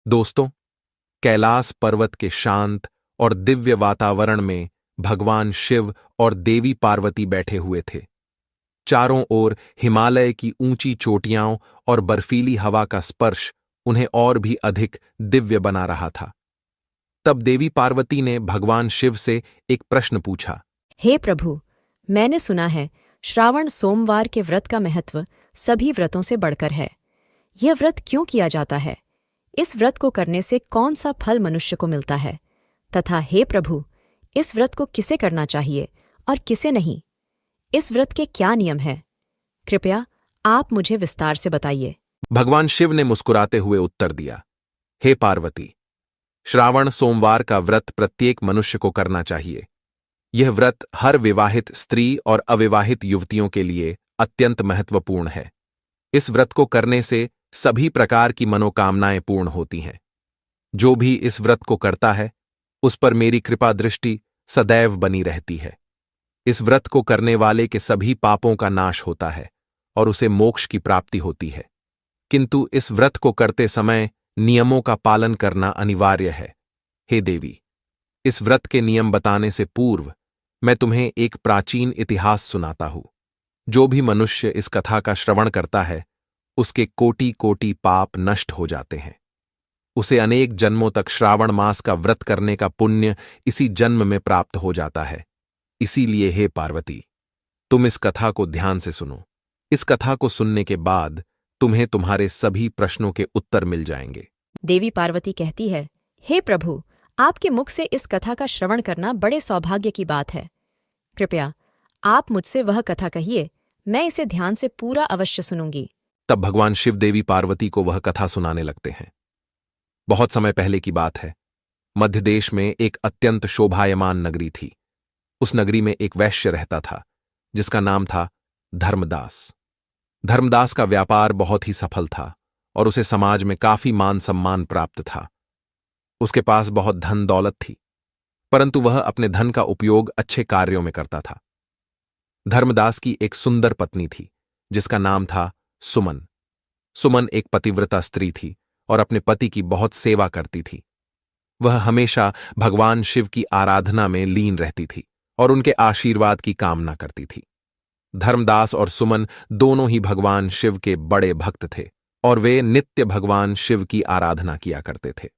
दोस्तों, कैलाश पर्वत के शांत और दिव्य वातावरण में भगवान शिव और देवी पार्वती बैठे हुए थे। चारों ओर हिमालय की ऊंची चोटियां और बर्फीली हवा का स्पर्श उन्हें और भी अधिक दिव्य बना रहा था। तब देवी पार्वती ने भगवान शिव से एक प्रश्न पूछा। हे प्रभु, मैंने सुना है श्रावण सोमवार के व्रत का महत्व सभी व्रतों से बढ़कर है। यह व्रत क्यों किया जाता है? इस व्रत को करने से कौन सा फल मनुष्य को मिलता है? तथा हे प्रभु, इस व्रत को किसे करना चाहिए और किसे नहीं? इस व्रत के क्या नियम हैं? कृपया आप मुझे विस्तार से बताइए। भगवान शिव ने मुस्कुराते हुए उत्तर दिया, हे पार्वती, श्रावण सोमवार का व्रत प्रत्येक मनुष्य को करना चाहिए। यह व्रत हर विवाहित स्त्री और अविवाहित युवतियों के लिए अत्यंत महत्वपूर्ण है। इस व्रत को करने से सभी प्रकार की मनोकामनाएं पूर्ण होती हैं। जो भी इस व्रत को करता है, उस पर मेरी कृपा दृष्टि सदैव बनी रहती है। इस व्रत को करने वाले के सभी पापों का नाश होता है और उसे मोक्ष की प्राप्ति होती है। किंतु इस व्रत को करते समय नियमों का पालन करना अनिवार्य है। हे देवी, इस व्रत के नियम बताने से पूर्व मैं तुम्हें एक प्राचीन इतिहास सुनाता हूं। जो भी मनुष्य इस कथा का श्रवण करता है, उसके कोटि कोटि पाप नष्ट हो जाते हैं। उसे अनेक जन्मों तक श्रावण मास का व्रत करने का पुण्य इसी जन्म में प्राप्त हो जाता है। इसीलिए हे पार्वती, तुम इस कथा को ध्यान से सुनो। इस कथा को सुनने के बाद तुम्हें तुम्हारे सभी प्रश्नों के उत्तर मिल जाएंगे। देवी पार्वती कहती है, हे प्रभु, आपके मुख से इस कथा का श्रवण करना बड़े सौभाग्य की बात है। कृपया आप मुझसे वह कथा कहिए, मैं इसे ध्यान से पूरा अवश्य सुनूंगी। तब भगवान शिव देवी पार्वती को वह कथा सुनाने लगते हैं। बहुत समय पहले की बात है। मध्य देश में एक अत्यंत शोभायमान नगरी थी। उस नगरी में एक वैश्य रहता था, जिसका नाम था धर्मदास। धर्मदास का व्यापार बहुत ही सफल था और उसे समाज में काफी मान सम्मान प्राप्त था। उसके पास बहुत धन दौलत थी, परंतु वह अपने धन का उपयोग अच्छे कार्यों में करता था। धर्मदास की एक सुंदर पत्नी थी, जिसका नाम था सुमन। सुमन एक पतिव्रता स्त्री थी और अपने पति की बहुत सेवा करती थी। वह हमेशा भगवान शिव की आराधना में लीन रहती थी और उनके आशीर्वाद की कामना करती थी। धर्मदास और सुमन दोनों ही भगवान शिव के बड़े भक्त थे और वे नित्य भगवान शिव की आराधना किया करते थे।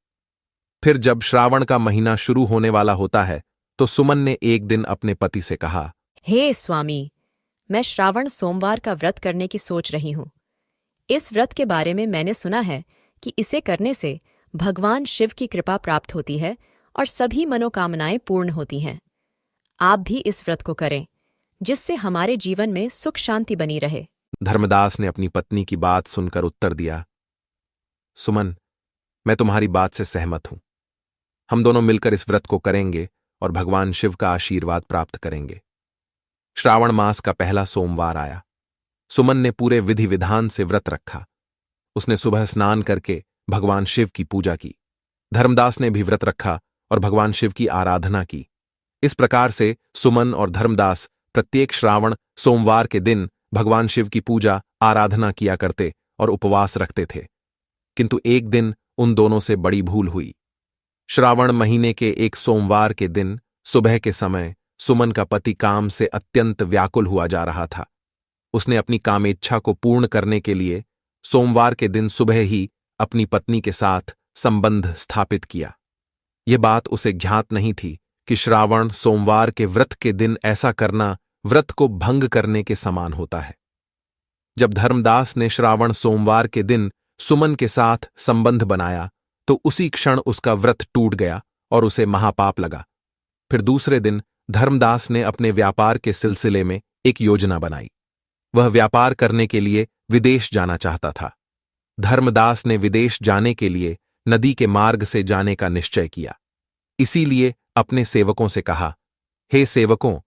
फिर जब श्रावण का महीना शुरू होने वाला होता है, तो सुमन ने एक दिन अपने पति से कहा, हे स्वामी, मैं श्रावण सोमवार का व्रत करने की सोच रही हूँ। इस व्रत के बारे में मैंने सुना है कि इसे करने से भगवान शिव की कृपा प्राप्त होती है और सभी मनोकामनाएं पूर्ण होती हैं। आप भी इस व्रत को करें, जिससे हमारे जीवन में सुख शांति बनी रहे। धर्मदास ने अपनी पत्नी की बात सुनकर उत्तर दिया, सुमन, मैं तुम्हारी बात से सहमत हूं। हम दोनों मिलकर इस व्रत को करेंगे और भगवान शिव का आशीर्वाद प्राप्त करेंगे। श्रावण मास का पहला सोमवार आया। सुमन ने पूरे विधि विधान से व्रत रखा। उसने सुबह स्नान करके भगवान शिव की पूजा की। धर्मदास ने भी व्रत रखा और भगवान शिव की आराधना की। इस प्रकार से सुमन और धर्मदास प्रत्येक श्रावण सोमवार के दिन भगवान शिव की पूजा आराधना किया करते और उपवास रखते थे। किंतु एक दिन उन दोनों से बड़ी भूल हुई। श्रावण महीने के एक सोमवार के दिन सुबह के समय सुमन का पति काम से अत्यंत व्याकुल हुआ जा रहा था। उसने अपनी कामेच्छा को पूर्ण करने के लिए सोमवार के दिन सुबह ही अपनी पत्नी के साथ संबंध स्थापित किया। यह बात उसे ज्ञात नहीं थी कि श्रावण सोमवार के व्रत के दिन ऐसा करना व्रत को भंग करने के समान होता है। जब धर्मदास ने श्रावण सोमवार के दिन सुमन के साथ संबंध बनाया, तो उसी क्षण उसका व्रत टूट गया और उसे महापाप लगा। फिर दूसरे दिन धर्मदास ने अपने व्यापार के सिलसिले में एक योजना बनाई। वह व्यापार करने के लिए विदेश जाना चाहता था। धर्मदास ने विदेश जाने के लिए नदी के मार्ग से जाने का निश्चय किया। इसीलिए अपने सेवकों से कहा, हे सेवकों,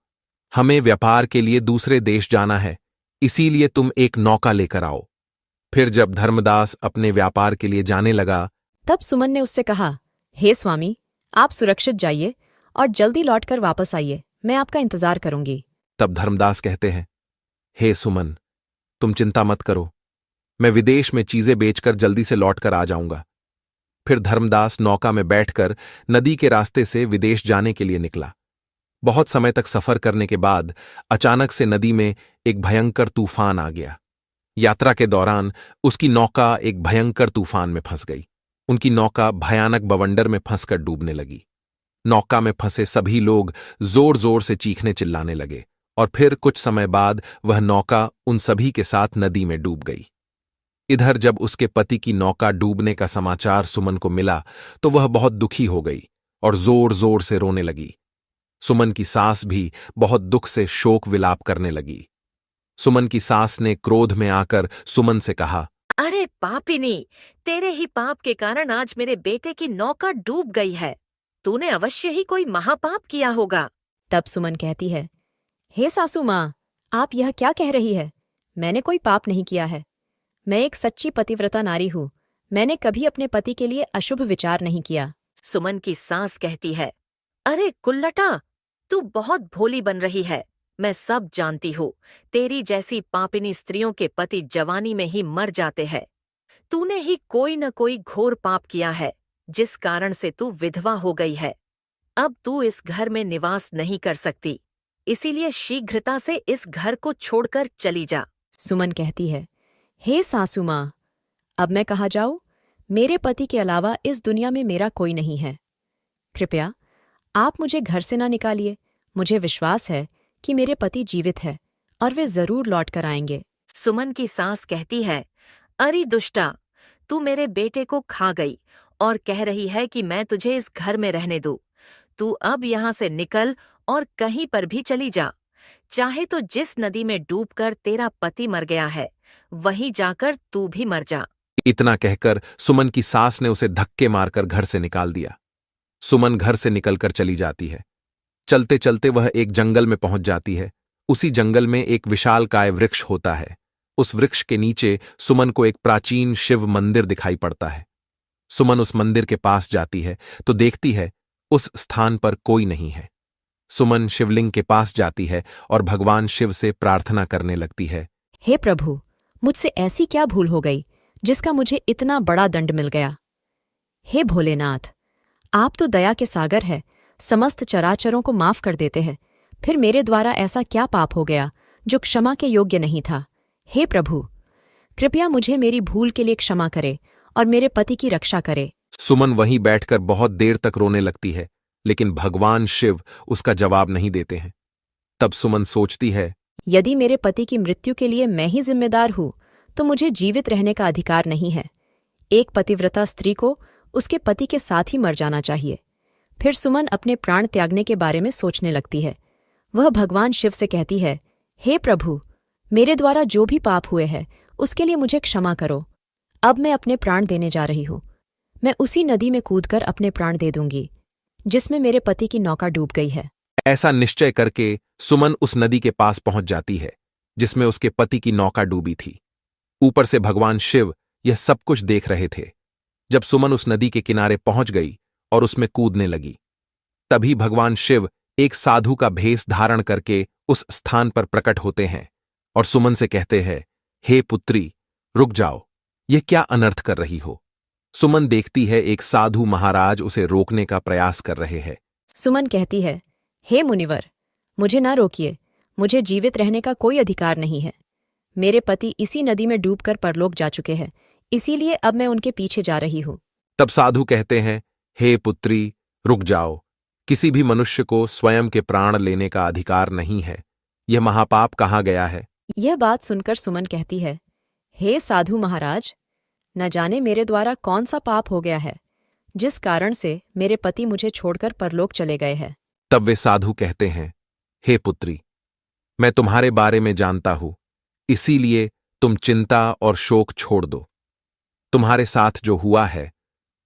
हमें व्यापार के लिए दूसरे देश जाना है, इसीलिए तुम एक नौका लेकर आओ। फिर जब धर्मदास अपने व्यापार के लिए जाने लगा, तब सुमन ने उससे कहा, हे स्वामी, आप सुरक्षित जाइए और जल्दी लौटकर वापस आइए। मैं आपका इंतजार करूंगी। तब धर्मदास कहते हैं, हे सुमन, तुम चिंता मत करो, मैं विदेश में चीजें बेचकर जल्दी से लौटकर आ जाऊंगा। फिर धर्मदास नौका में बैठकर नदी के रास्ते से विदेश जाने के लिए निकला। बहुत समय तक सफर करने के बाद अचानक से नदी में एक भयंकर तूफान आ गया। यात्रा के दौरान उसकी नौका एक भयंकर तूफान में फंस गई। उनकी नौका भयानक बवंडर में फंसकर डूबने लगी। नौका में फंसे सभी लोग जोर जोर से चीखने चिल्लाने लगे और फिर कुछ समय बाद वह नौका उन सभी के साथ नदी में डूब गई। इधर जब उसके पति की नौका डूबने का समाचार सुमन को मिला तो वह बहुत दुखी हो गई और जोर जोर से रोने लगी। सुमन की सास भी बहुत दुख से शोक विलाप करने लगी। सुमन की सास ने क्रोध में आकर सुमन से कहा, अरे पापिनी, तेरे ही पाप के कारण आज मेरे बेटे की नौका डूब गई है। तूने अवश्य ही कोई महापाप किया होगा। तब सुमन कहती है, हे सासू माँ, आप यह क्या कह रही है? मैंने कोई पाप नहीं किया है। मैं एक सच्ची पतिव्रता नारी हूँ। मैंने कभी अपने पति के लिए अशुभ विचार नहीं किया। सुमन की सास कहती है, अरे कुल्लटा, तू बहुत भोली बन रही है। मैं सब जानती हूँ। तेरी जैसी पापिनी स्त्रियों के पति जवानी में ही मर जाते हैं। तूने ही कोई न कोई घोर पाप किया है, जिस कारण से तू विधवा हो गई है। अब तू इस घर में निवास नहीं कर सकती, इसीलिए शीघ्रता से इस घर को छोड़कर चली जा। सुमन कहती है, हे सासू माँ, अब मैं कहाँ जाऊँ? मेरे पति के अलावा इस दुनिया में मेरा कोई नहीं है। कृपया आप मुझे घर से ना निकालिए। मुझे विश्वास है कि मेरे पति जीवित है और वे जरूर लौट कर आएंगे। सुमन की सास कहती है, अरे दुष्टा, तू मेरे बेटे को खा गई और कह रही है कि मैं तुझे इस घर में रहने दूं। तू अब यहाँ से निकल और कहीं पर भी चली जा। चाहे तो जिस नदी में डूबकर तेरा पति मर गया है, वहीं जाकर तू भी मर जा। इतना कहकर सुमन की सास ने उसे धक्के मारकर घर से निकाल दिया। सुमन घर से निकलकर चली जाती है। चलते चलते वह एक जंगल में पहुंच जाती है। उसी जंगल में एक विशालकाय वृक्ष होता है। उस वृक्ष के नीचे सुमन को एक प्राचीन शिव मंदिर दिखाई पड़ता है। सुमन उस मंदिर के पास जाती है तो देखती है उस स्थान पर कोई नहीं है। सुमन शिवलिंग के पास जाती है और भगवान शिव से प्रार्थना करने लगती है, हे प्रभु, मुझसे ऐसी क्या भूल हो गई जिसका मुझे इतना बड़ा दंड मिल गया? हे भोलेनाथ, आप तो दया के सागर है, समस्त चराचरों को माफ कर देते हैं। फिर मेरे द्वारा ऐसा क्या पाप हो गया जो क्षमा के योग्य नहीं था? हे प्रभु, कृपया मुझे मेरी भूल के लिए क्षमा करे और मेरे पति की रक्षा करे। सुमन वहीं बैठकर बहुत देर तक रोने लगती है, लेकिन भगवान शिव उसका जवाब नहीं देते हैं। तब सुमन सोचती है, यदि मेरे पति की मृत्यु के लिए मैं ही जिम्मेदार हूँ तो मुझे जीवित रहने का अधिकार नहीं है। एक पतिव्रता स्त्री को उसके पति के साथ ही मर जाना चाहिए। फिर सुमन अपने प्राण त्यागने के बारे में सोचने लगती है। वह भगवान शिव से कहती है, हे प्रभु, मेरे द्वारा जो भी पाप हुए हैं उसके लिए मुझे क्षमा करो। अब मैं अपने प्राण देने जा रही हूँ। मैं उसी नदी में कूदकर अपने प्राण दे दूंगी जिसमें मेरे पति की नौका डूब गई है। ऐसा निश्चय करके सुमन उस नदी के पास पहुंच जाती है जिसमें उसके पति की नौका डूबी थी। ऊपर से भगवान शिव यह सब कुछ देख रहे थे। जब सुमन उस नदी के किनारे पहुंच गई और उसमें कूदने लगी, तभी भगवान शिव एक साधु का भेष धारण करके उस स्थान पर प्रकट होते हैं और सुमन से कहते हैं, हे पुत्री, रुक जाओ, ये क्या अनर्थ कर रही हो? सुमन देखती है एक साधु महाराज उसे रोकने का प्रयास कर रहे हैं। सुमन कहती है, हे मुनिवर, मुझे ना रोकिए। मुझे जीवित रहने का कोई अधिकार नहीं है। मेरे पति इसी नदी में डूबकर परलोक जा चुके हैं, इसीलिए अब मैं उनके पीछे जा रही हूँ। तब साधु कहते हैं, हे पुत्री, रुक जाओ। किसी भी मनुष्य को स्वयं के प्राण लेने का अधिकार नहीं है। यह महापाप कहाँ गया है? यह बात सुनकर सुमन कहती है, हे साधु महाराज, न जाने मेरे द्वारा कौन सा पाप हो गया है जिस कारण से मेरे पति मुझे छोड़कर परलोक चले गए हैं। तब वे साधु कहते हैं, हे पुत्री, मैं तुम्हारे बारे में जानता हूं, इसीलिए तुम चिंता और शोक छोड़ दो। तुम्हारे साथ जो हुआ है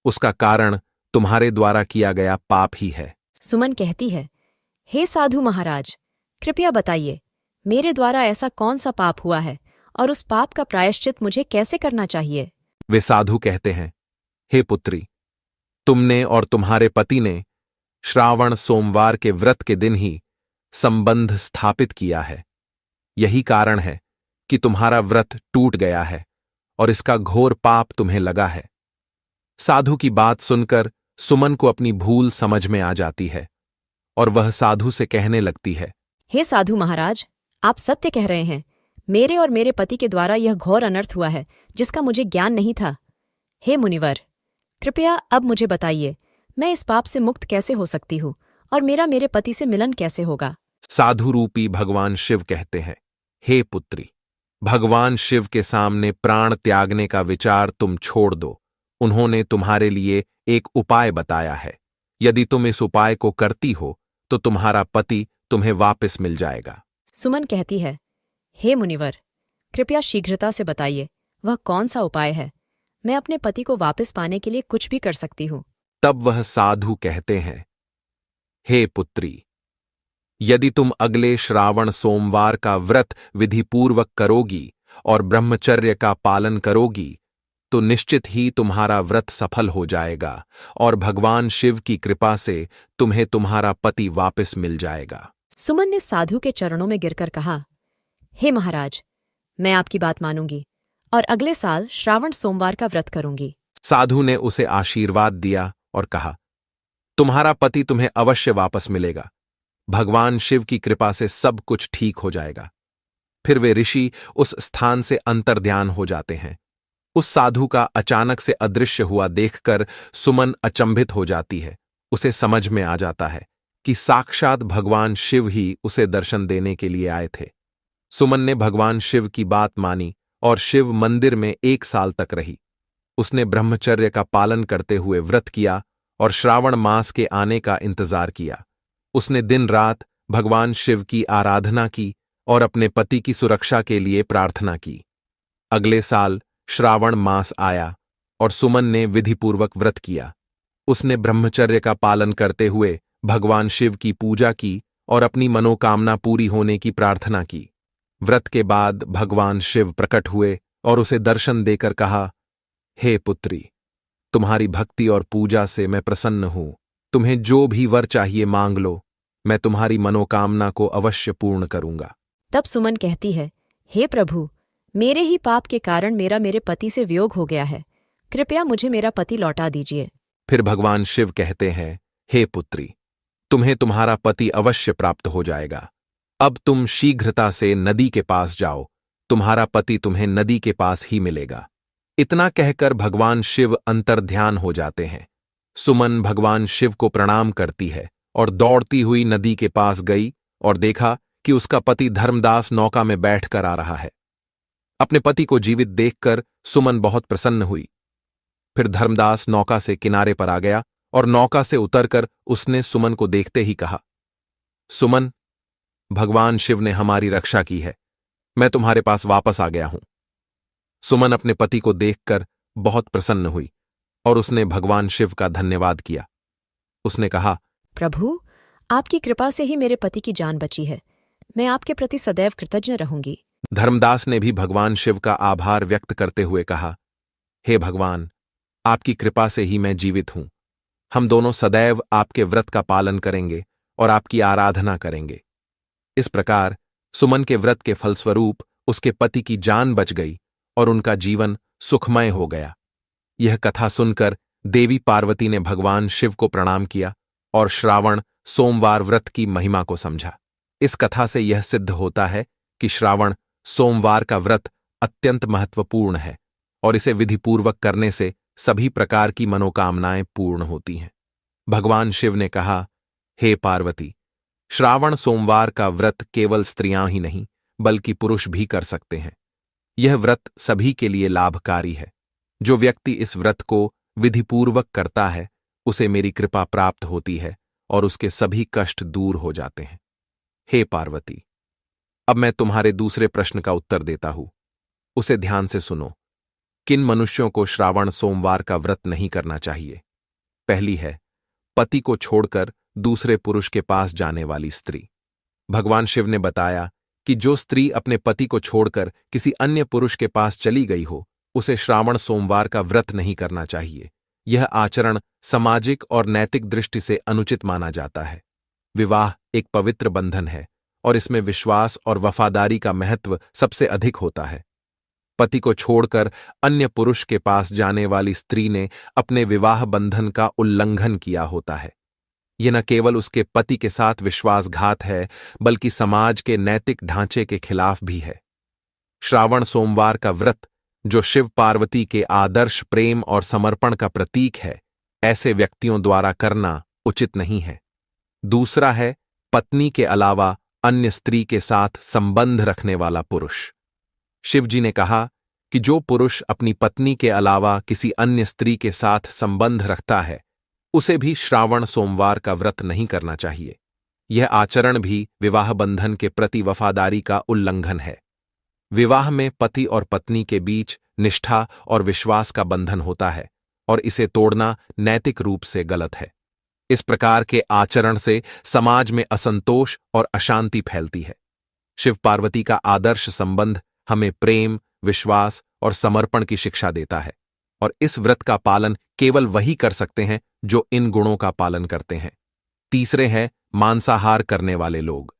उसका कारण तुम्हारे द्वारा किया गया पाप ही है। सुमन कहती है, हे साधु महाराज, कृपया बताइए, मेरे द्वारा ऐसा कौन सा पाप हुआ है और उस पाप का प्रायश्चित मुझे कैसे करना चाहिए? वे साधु कहते हैं, हे पुत्री, तुमने और तुम्हारे पति ने श्रावण सोमवार के व्रत के दिन ही संबंध स्थापित किया है। यही कारण है कि तुम्हारा व्रत टूट गया है और इसका घोर पाप तुम्हें लगा है। साधु की बात सुनकर सुमन को अपनी भूल समझ में आ जाती है और वह साधु से कहने लगती है, हे साधु महाराज, आप सत्य कह रहे हैं। मेरे और मेरे पति के द्वारा यह घोर अनर्थ हुआ है जिसका मुझे ज्ञान नहीं था। हे मुनिवर, कृपया अब मुझे बताइए, मैं इस पाप से मुक्त कैसे हो सकती हूँ और मेरा मेरे पति से मिलन कैसे होगा? साधु रूपी भगवान शिव कहते हैं, हे पुत्री, भगवान शिव के सामने प्राण त्यागने का विचार तुम छोड़ दो। उन्होंने तुम्हारे लिए एक उपाय बताया है। यदि तुम इस उपाय को करती हो तो तुम्हारा पति तुम्हें वापस मिल जाएगा। सुमन कहती है, हे मुनिवर, कृपया शीघ्रता से बताइए, वह कौन सा उपाय है? मैं अपने पति को वापस पाने के लिए कुछ भी कर सकती हूँ। तब वह साधु कहते हैं, हे पुत्री, यदि तुम अगले श्रावण सोमवार का व्रत विधिपूर्वक करोगी और ब्रह्मचर्य का पालन करोगी तो निश्चित ही तुम्हारा व्रत सफल हो जाएगा और भगवान शिव की कृपा से तुम्हें तुम्हारा पति वापस मिल जाएगा। सुमन ने साधु के चरणों में गिरकर कहा, हे महाराज, मैं आपकी बात मानूंगी और अगले साल श्रावण सोमवार का व्रत करूंगी। साधु ने उसे आशीर्वाद दिया और कहा, तुम्हारा पति तुम्हें अवश्य वापस मिलेगा। भगवान शिव की कृपा से सब कुछ ठीक हो जाएगा। फिर वे ऋषि उस स्थान से अंतर्ध्यान हो जाते हैं। उस साधु का अचानक से अदृश्य हुआ देखकर सुमन अचंभित हो जाती है। उसे समझ में आ जाता है कि साक्षात भगवान शिव ही उसे दर्शन देने के लिए आए थे। सुमन ने भगवान शिव की बात मानी और शिव मंदिर में 1 साल तक रही। उसने ब्रह्मचर्य का पालन करते हुए व्रत किया और श्रावण मास के आने का इंतजार किया। उसने दिन रात भगवान शिव की आराधना की और अपने पति की सुरक्षा के लिए प्रार्थना की। अगले साल श्रावण मास आया और सुमन ने विधिपूर्वक व्रत किया। उसने ब्रह्मचर्य का पालन करते हुए भगवान शिव की पूजा की और अपनी मनोकामना पूरी होने की प्रार्थना की। व्रत के बाद भगवान शिव प्रकट हुए और उसे दर्शन देकर कहा, हे पुत्री, तुम्हारी भक्ति और पूजा से मैं प्रसन्न हूं। तुम्हें जो भी वर चाहिए मांग लो, मैं तुम्हारी मनोकामना को अवश्य पूर्ण करूंगा। तब सुमन कहती है, हे प्रभु, मेरे ही पाप के कारण मेरे पति से वियोग हो गया है। कृपया मुझे मेरा पति लौटा दीजिए। फिर भगवान शिव कहते हैं, हे पुत्री, तुम्हें तुम्हारा पति अवश्य प्राप्त हो जाएगा। अब तुम शीघ्रता से नदी के पास जाओ, तुम्हारा पति तुम्हें नदी के पास ही मिलेगा। इतना कहकर भगवान शिव अंतर्ध्यान हो जाते हैं। सुमन भगवान शिव को प्रणाम करती है और दौड़ती हुई नदी के पास गई और देखा कि उसका पति धर्मदास नौका में बैठकर आ रहा है। अपने पति को जीवित देखकर सुमन बहुत प्रसन्न हुई। फिर धर्मदास नौका से किनारे पर आ गया और नौका से उतरकर उसने सुमन को देखते ही कहा, सुमन, भगवान शिव ने हमारी रक्षा की है। मैं तुम्हारे पास वापस आ गया हूं। सुमन अपने पति को देखकर बहुत प्रसन्न हुई और उसने भगवान शिव का धन्यवाद किया। उसने कहा, प्रभु, आपकी कृपा से ही मेरे पति की जान बची है। मैं आपके प्रति सदैव कृतज्ञ रहूंगी। धर्मदास ने भी भगवान शिव का आभार व्यक्त करते हुए कहा, हे भगवान, आपकी कृपा से ही मैं जीवित हूं। हम दोनों सदैव आपके व्रत का पालन करेंगे और आपकी आराधना करेंगे। इस प्रकार सुमन के व्रत के फलस्वरूप उसके पति की जान बच गई और उनका जीवन सुखमय हो गया। यह कथा सुनकर देवी पार्वती ने भगवान शिव को प्रणाम किया और श्रावण सोमवार व्रत की महिमा को समझा। इस कथा से यह सिद्ध होता है कि श्रावण सोमवार का व्रत अत्यंत महत्वपूर्ण है और इसे विधिपूर्वक करने से सभी प्रकार की मनोकामनाएं पूर्ण होती हैं। भगवान शिव ने कहा, हे पार्वती, श्रावण सोमवार का व्रत केवल स्त्रियां ही नहीं बल्कि पुरुष भी कर सकते हैं। यह व्रत सभी के लिए लाभकारी है। जो व्यक्ति इस व्रत को विधिपूर्वक करता है उसे मेरी कृपा प्राप्त होती है और उसके सभी कष्ट दूर हो जाते हैं। हे पार्वती, अब मैं तुम्हारे दूसरे प्रश्न का उत्तर देता हूं। उसे ध्यान से सुनो। किन मनुष्यों को श्रावण सोमवार का व्रत नहीं करना चाहिए? पहली है पति को छोड़कर दूसरे पुरुष के पास जाने वाली स्त्री। भगवान शिव ने बताया कि जो स्त्री अपने पति को छोड़कर किसी अन्य पुरुष के पास चली गई हो उसे श्रावण सोमवार का व्रत नहीं करना चाहिए। यह आचरण सामाजिक और नैतिक दृष्टि से अनुचित माना जाता है। विवाह एक पवित्र बंधन है और इसमें विश्वास और वफादारी का महत्व सबसे अधिक होता है। पति को छोड़कर अन्य पुरुष के पास जाने वाली स्त्री ने अपने विवाह बंधन का उल्लंघन किया होता है। यह न केवल उसके पति के साथ विश्वासघात है, बल्कि समाज के नैतिक ढांचे के खिलाफ भी है। श्रावण सोमवार का व्रत, जो शिव पार्वती के आदर्श प्रेम और समर्पण का प्रतीक है, ऐसे व्यक्तियों द्वारा करना उचित नहीं है। दूसरा है पत्नी के अलावा अन्य स्त्री के साथ संबंध रखने वाला पुरुष। शिवजी ने कहा कि जो पुरुष अपनी पत्नी के अलावा किसी अन्य स्त्री के साथ संबंध रखता है, उसे भी श्रावण सोमवार का व्रत नहीं करना चाहिए। यह आचरण भी विवाह बंधन के प्रति वफादारी का उल्लंघन है। विवाह में पति और पत्नी के बीच निष्ठा और विश्वास का बंधन होता है और इसे तोड़ना नैतिक रूप से गलत है। इस प्रकार के आचरण से समाज में असंतोष और अशांति फैलती है। शिव पार्वती का आदर्श संबंध हमें प्रेम, विश्वास और समर्पण की शिक्षा देता है, और इस व्रत का पालन केवल वही कर सकते हैं जो इन गुणों का पालन करते हैं। तीसरे हैं मांसाहार करने वाले लोग।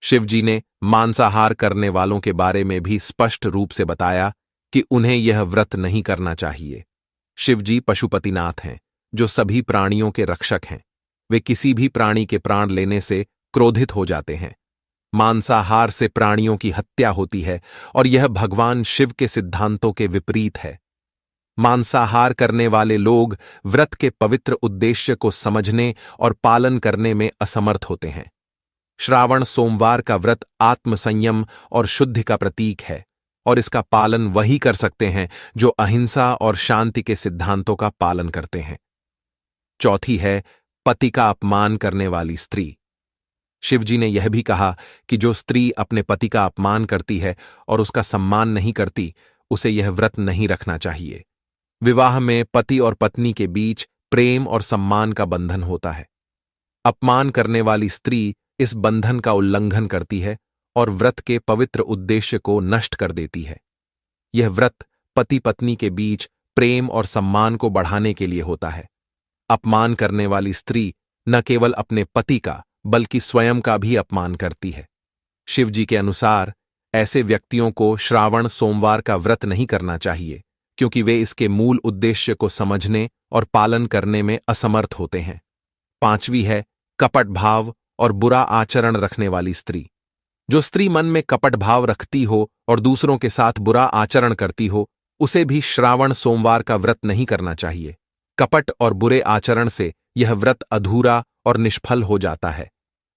शिवजी ने मांसाहार करने वालों के बारे में भी स्पष्ट रूप से बताया कि उन्हें यह व्रत नहीं करना चाहिए। शिवजी पशुपतिनाथ हैं, जो सभी प्राणियों के रक्षक हैं। वे किसी भी प्राणी के प्राण लेने से क्रोधित हो जाते हैं। मांसाहार से प्राणियों की हत्या होती है और यह भगवान शिव के सिद्धांतों के विपरीत है। मांसाहार करने वाले लोग व्रत के पवित्र उद्देश्य को समझने और पालन करने में असमर्थ होते हैं। श्रावण सोमवार का व्रत आत्मसंयम और शुद्धि का प्रतीक है, और इसका पालन वही कर सकते हैं जो अहिंसा और शांति के सिद्धांतों का पालन करते हैं। चौथी है पति का अपमान करने वाली स्त्री। शिवजी ने यह भी कहा कि जो स्त्री अपने पति का अपमान करती है और उसका सम्मान नहीं करती, उसे यह व्रत नहीं रखना चाहिए। विवाह में पति और पत्नी के बीच प्रेम और सम्मान का बंधन होता है। अपमान करने वाली स्त्री इस बंधन का उल्लंघन करती है और व्रत के पवित्र उद्देश्य को नष्ट कर देती है। यह व्रत पति पत्नी के बीच प्रेम और सम्मान को बढ़ाने के लिए होता है। अपमान करने वाली स्त्री न केवल अपने पति का, बल्कि स्वयं का भी अपमान करती है। शिवजी के अनुसार ऐसे व्यक्तियों को श्रावण सोमवार का व्रत नहीं करना चाहिए, क्योंकि वे इसके मूल उद्देश्य को समझने और पालन करने में असमर्थ होते हैं। पांचवी है कपट भाव और बुरा आचरण रखने वाली स्त्री। जो स्त्री मन में कपट भाव रखती हो और दूसरों के साथ बुरा आचरण करती हो, उसे भी श्रावण सोमवार का व्रत नहीं करना चाहिए। कपट और बुरे आचरण से यह व्रत अधूरा और निष्फल हो जाता है।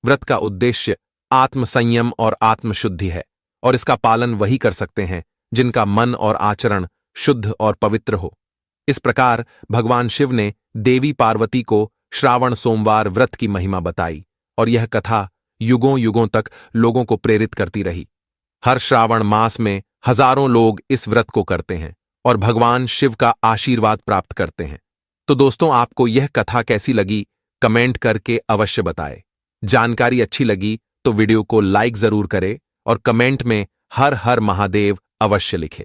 व्रत का उद्देश्य आत्मसंयम और आत्मशुद्धि है, और इसका पालन वही कर सकते हैं जिनका मन और आचरण शुद्ध और पवित्र हो। इस प्रकार भगवान शिव ने देवी पार्वती को श्रावण सोमवार व्रत की महिमा बताई, और यह कथा युगों युगों तक लोगों को प्रेरित करती रही। हर श्रावण मास में हजारों लोग इस व्रत को करते हैं और भगवान शिव का आशीर्वाद प्राप्त करते हैं। तो दोस्तों, आपको यह कथा कैसी लगी, कमेंट करके अवश्य बताएं। जानकारी अच्छी लगी तो वीडियो को लाइक जरूर करें और कमेंट में हर हर महादेव अवश्य लिखें।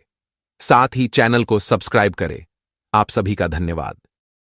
साथ ही चैनल को सब्सक्राइब करें। आप सभी का धन्यवाद।